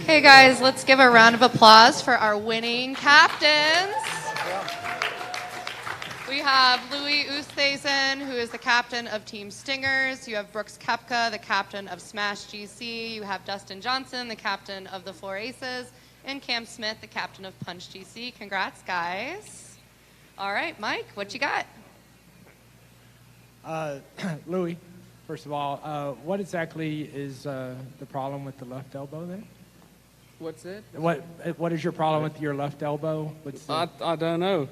Okay, guys, let's give a round of applause for our winning captains. We have Louis Oosthuizen, who is the captain of Team Stingers. You have Brooks Koepka, the captain of Smash GC. You have Dustin Johnson, the captain of the Four Aces. And Cam Smith, the captain of Punch GC. Congrats, guys. All right, Mike, what you got? Louis, first of all, what exactly is the problem with the left elbow there? What's it? What is your problem with your left elbow? I don't know.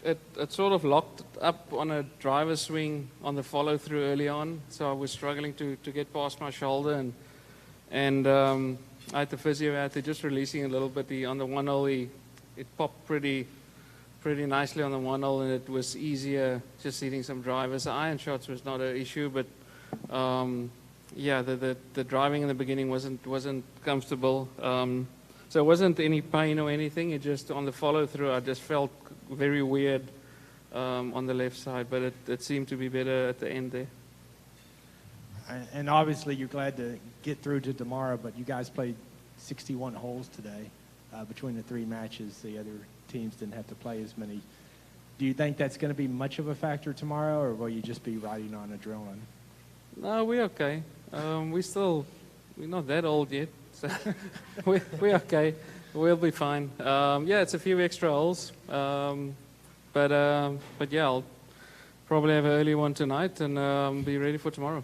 It sort of locked up on a driver swing on the follow through early on, so I was struggling to get past my shoulder, and I had the physio out there just releasing a little bit. On the one hole, it popped pretty nicely on the one hole, and it was easier just hitting some drivers. The iron shots was not an issue, but yeah, the driving in the beginning wasn't comfortable. So it wasn't any pain or anything. It just on the follow through, I just felt very weird on the left side, but it seemed to be better at the end there. And obviously, you're glad to get through to tomorrow, but you guys played 61 holes today. Between the three matches, the other teams didn't have to play as many. Do you think that's going to be much of a factor tomorrow, or will you just be riding on adrenaline? No, we're okay. We're not that old yet, so we're okay. We'll be fine. Yeah, it's a few extra holes, but yeah, I'll probably have an early one tonight and be ready for tomorrow.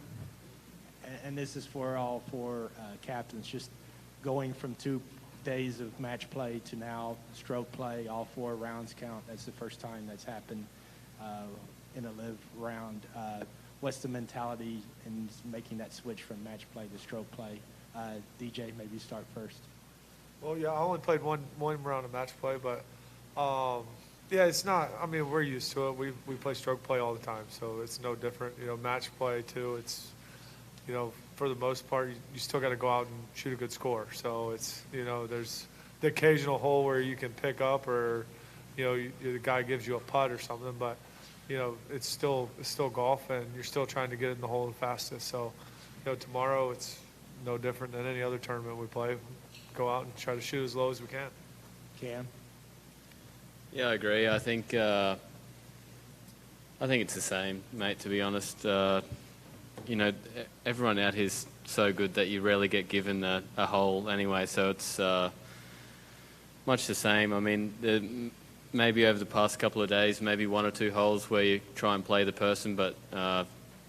And this is for all four captains, just going from 2 days of match play to now stroke play, all 4 rounds count. That's the first time that's happened in a live round. What's the mentality in making that switch from match play to stroke play? DJ, maybe start first. Well, yeah, I only played one round of match play, but yeah, it's not. I mean, we're used to it. We play stroke play all the time, so it's no different. You know, match play too. It's, you know, for the most part, you still got to go out and shoot a good score. So it's, you know, there's the occasional hole where you can pick up, or, you know, the guy gives you a putt or something, but, you know, it's still golf, and you're still trying to get in the hole the fastest. So, you know, tomorrow it's no different than any other tournament we play. Go out and try to shoot as low as we can. Cam? Yeah, I agree. I think it's the same, mate, to be honest. You know, everyone out here is so good that you rarely get given a hole anyway, so it's much the same. I mean, maybe over the past couple of days, maybe 1 or 2 holes where you try and play the person, but,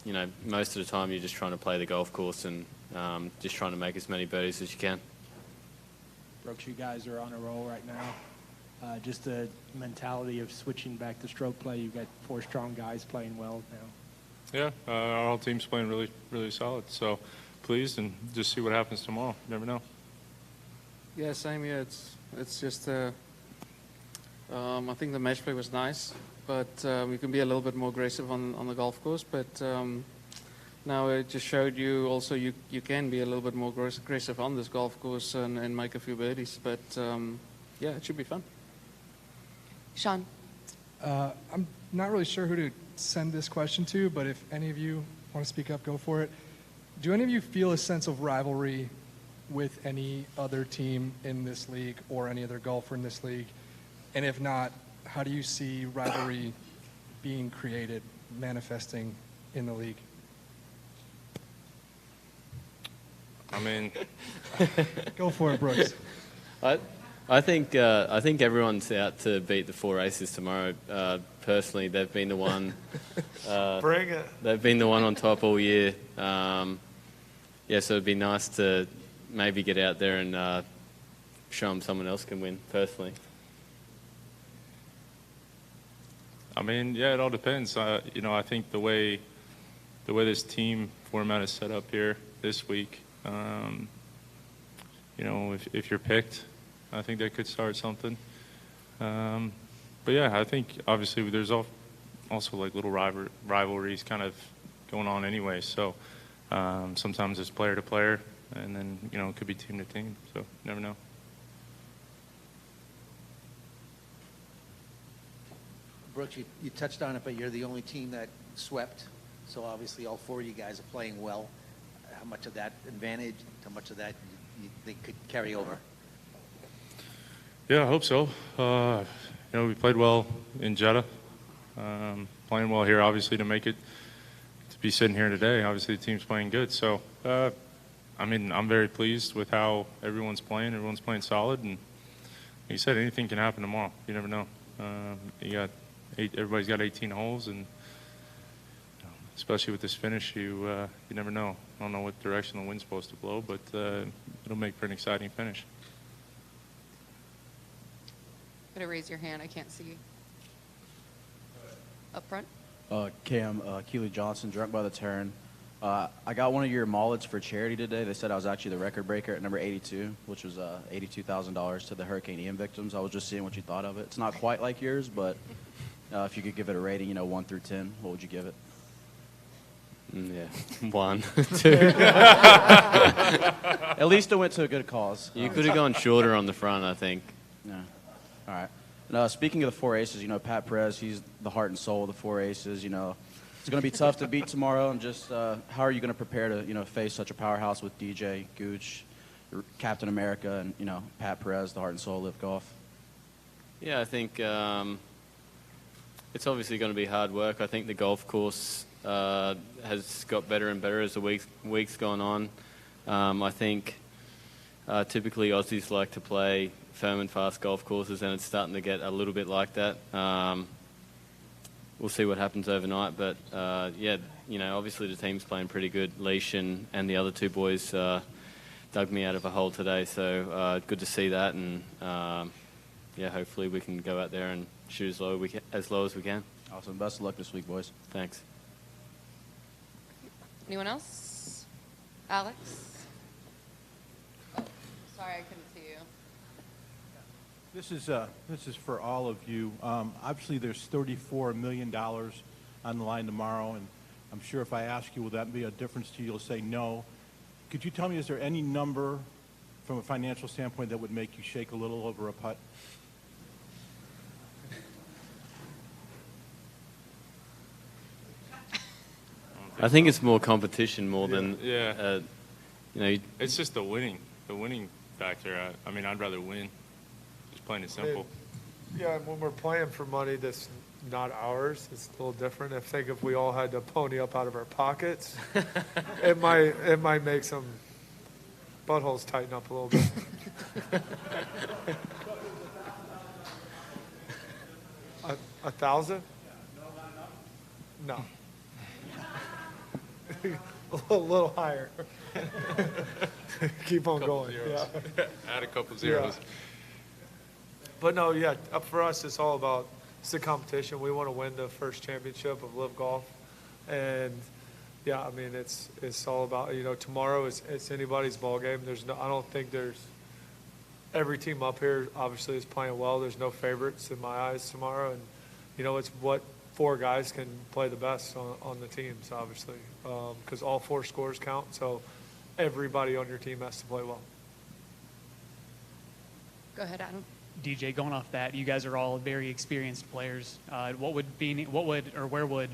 you know, most of the time you're just trying to play the golf course and just trying to make as many birdies as you can. Brooks, you guys are on a roll right now. Just the mentality of switching back to stroke play. You've got 4 strong guys playing well now. Yeah, our whole team's playing really, really solid. So pleased, and just see what happens tomorrow. You never know. Yeah, same here. It's just I think the match play was nice, but we can be a little bit more aggressive on the golf course. But now it just showed you also you can be a little bit more aggressive on this golf course and make a few birdies. But yeah, it should be fun. Sean? I'm not really sure who to send this question to, but if any of you want to speak up, go for it. Do any of you feel a sense of rivalry with any other team in this league or any other golfer in this league? And if not, how do you see rivalry being created, manifesting in the league? I mean, go for it, Brooks. I think everyone's out to beat the Four Aces tomorrow. Personally, they've been the one. Bring it. They've been the one on top all year. Yeah, so it'd be nice to maybe get out there and show them someone else can win. Personally. I mean, yeah, it all depends. You know, I think the way this team format is set up here this week, you know, if you're picked, I think that could start something. But yeah, I think obviously there's also like little rivalries kind of going on anyway. So sometimes it's player to player, and then, you know, it could be team to team. So you never know. Brooks, you touched on it, but you're the only team that swept. So obviously all 4 of you guys are playing well. How much of that advantage, how much of that you think could carry over? Yeah, I hope so. We played well in Jeddah. Playing well here, obviously, to make it to be sitting here today. Obviously, the team's playing good. So, I'm very pleased with how everyone's playing. Everyone's playing solid, and like you said, anything can happen tomorrow. You never know. Everybody's got 18 holes, and especially with this finish, you never know. I don't know what direction the wind's supposed to blow, but it'll make for an exciting finish. Better raise your hand. I can't see you. Up front. Cam, Keely Johnson, drunk by the turn. I got one of your mullets for charity today. They said I was actually the record breaker at number 82, which was $82,000 to the Hurricane Ian victims. I was just seeing what you thought of it. It's not quite like yours, but if you could give it a rating, 1 through 10, what would you give it? Yeah, 1, 2. At least it went to a good cause. You could have gone shorter on the front, I think. Yeah. All right. And, speaking of the four aces, Pat Perez, he's the heart and soul of the four aces. It's going to be tough to beat tomorrow. And just how are you going to prepare to, face such a powerhouse with DJ, Gooch, Captain America, and, Pat Perez, the heart and soul of Live Golf? Yeah, I think it's obviously going to be hard work. I think the golf course has got better and better as the week's gone on. I think typically Aussies like to play firm and fast golf courses, and it's starting to get a little bit like that. We'll see what happens overnight, but obviously the team's playing pretty good. Leash and the other two boys dug me out of a hole today, so good to see that, and hopefully we can go out there and shoot as low as we can. Awesome. Best of luck this week, boys. Thanks. Anyone else? Alex? Oh, sorry, I couldn't see you. This is for all of you. Obviously, there's $34 million on the line tomorrow, and I'm sure if I ask you, will that be a difference to you? You'll say no. Could you tell me, is there any number from a financial standpoint that would make you shake a little over a putt? I think it's more competition than It's just the winning factor. I'd rather win. Just plain and simple. Yeah, when we're playing for money that's not ours, it's a little different. I think if we all had to pony up out of our pockets, it might make some buttholes tighten up a little bit. A thousand? No. A little higher. Keep on going. Yeah. Add a couple zeros. Yeah. But no, up for us, it's all about the competition. We want to win the first championship of Live Golf, and it's all about tomorrow it's anybody's ball game. I don't think every team up here obviously is playing well. There's no favorites in my eyes tomorrow, and it's what 4 guys can play the best on the teams, obviously, because all 4 scores count. So everybody on your team has to play well. Go ahead, Adam. DJ, going off that, you guys are all very experienced players. Where would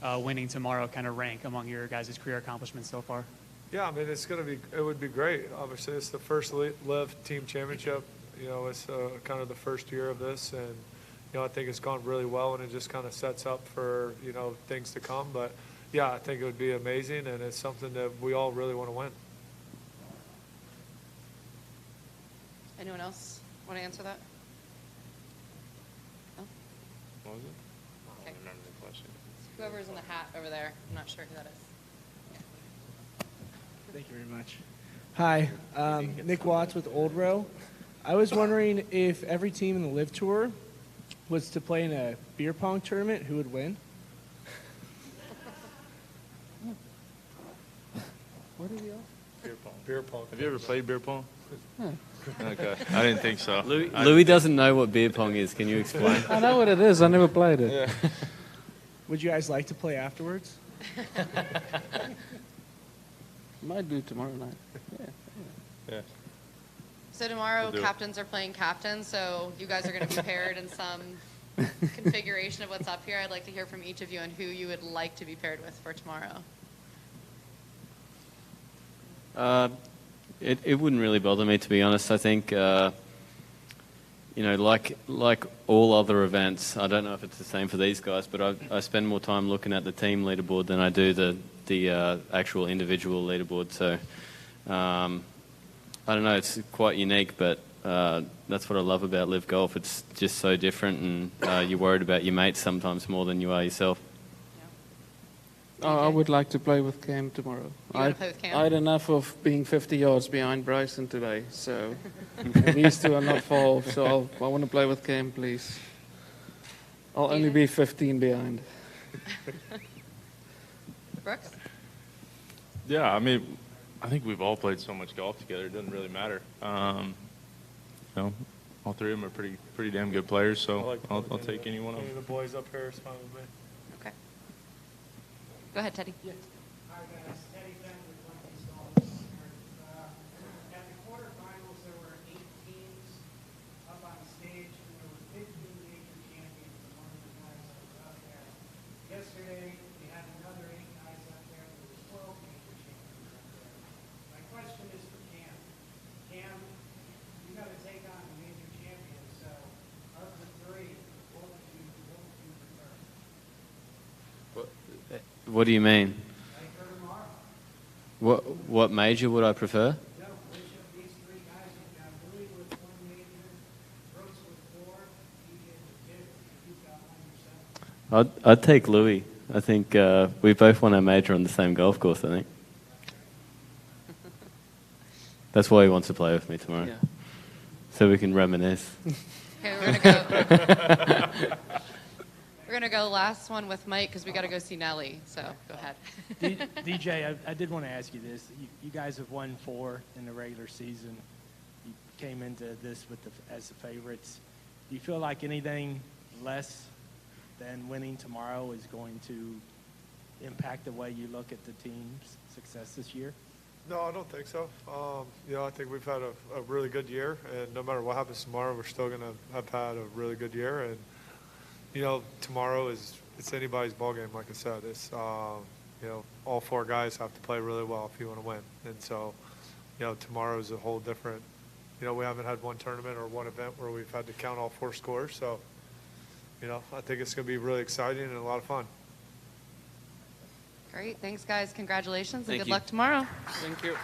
winning tomorrow kind of rank among your guys' career accomplishments so far? Yeah, it would be great. Obviously, it's the first Live Team Championship. It's kind of the first year of this, and I think it's gone really well, and it just kind of sets up for things to come. But yeah, I think it would be amazing, and it's something that we all really want to win. Anyone else want to answer that? No? What was it? Okay. I don't remember the question. Whoever's in the hat over there. I'm not sure who that is. Thank you very much. Hi, Nick Watts with Old Row. I was wondering if every team in the Live Tour was to play in a beer pong tournament, who would win? What are you? Beer pong. Have you ever played beer pong? Okay, I didn't think so. Louis doesn't know what beer pong is. Can you explain? I know what it is. I never played it. Yeah. Would you guys like to play afterwards? Might do tomorrow night. Yeah. So tomorrow, We'll do it. captains are playing captains, so you guys are going to be paired in some configuration of what's up here. I'd like to hear from each of you on who you would like to be paired with for tomorrow. It wouldn't really bother me, to be honest. I think, like all other events, I don't know if it's the same for these guys, but I spend more time looking at the team leaderboard than I do the actual individual leaderboard. So I don't know, it's quite unique, but that's what I love about Live Golf. It's just so different, and you're worried about your mates sometimes more than you are yourself. I would like to play with Cam tomorrow. You wanna play with Cam? I had enough of being 50 yards behind Bryson today, so and these two are not far off, so I want to play with Cam, please. I'll only be 15 behind. Brooks? Yeah, I mean, I think we've all played so much golf together. It doesn't really matter. All three of them are pretty damn good players, so I'll take any one of them. The boys up here is fine with me. Okay. Go ahead, Teddy. Hi guys, Teddy Fenn with Monkeys Golf. At the quarterfinals, there were 8 teams up on stage, and there were 15 major champions among the guys that was up there. Yesterday, we had another 8 guys up there, and there were 12 major champions up there. My question is for Cam. Cam, you got to take on the major champions, so of the 3, what would you prefer? What do you mean? Like for tomorrow? What major would I prefer? No, which of these 3 guys, you've got Louis with 1 major, Brooks with 4, DJ with 2, you've got 1 yourself. I'd take Louis. I think we both won our major on the same golf course, I think. That's why he wants to play with me tomorrow. Yeah. So we can reminisce. Okay, we're gonna go last one with Mike because we got to go see Nelly. So go ahead. DJ, I did want to ask you this. You guys have won 4 in the regular season. You came into this as the favorites. Do you feel like anything less than winning tomorrow is going to impact the way you look at the team's success this year? No, I don't think so. I think we've had a really good year, and no matter what happens tomorrow, we're still going to have had a really good year. And tomorrow it's anybody's ball game. Like I said, it's all 4 guys have to play really well if you want to win. And so, tomorrow is a whole different. We haven't had one tournament or one event where we've had to count all 4 scores. So, I think it's going to be really exciting and a lot of fun. Great, thanks guys. Congratulations and Thank good you. luck tomorrow. Thank you.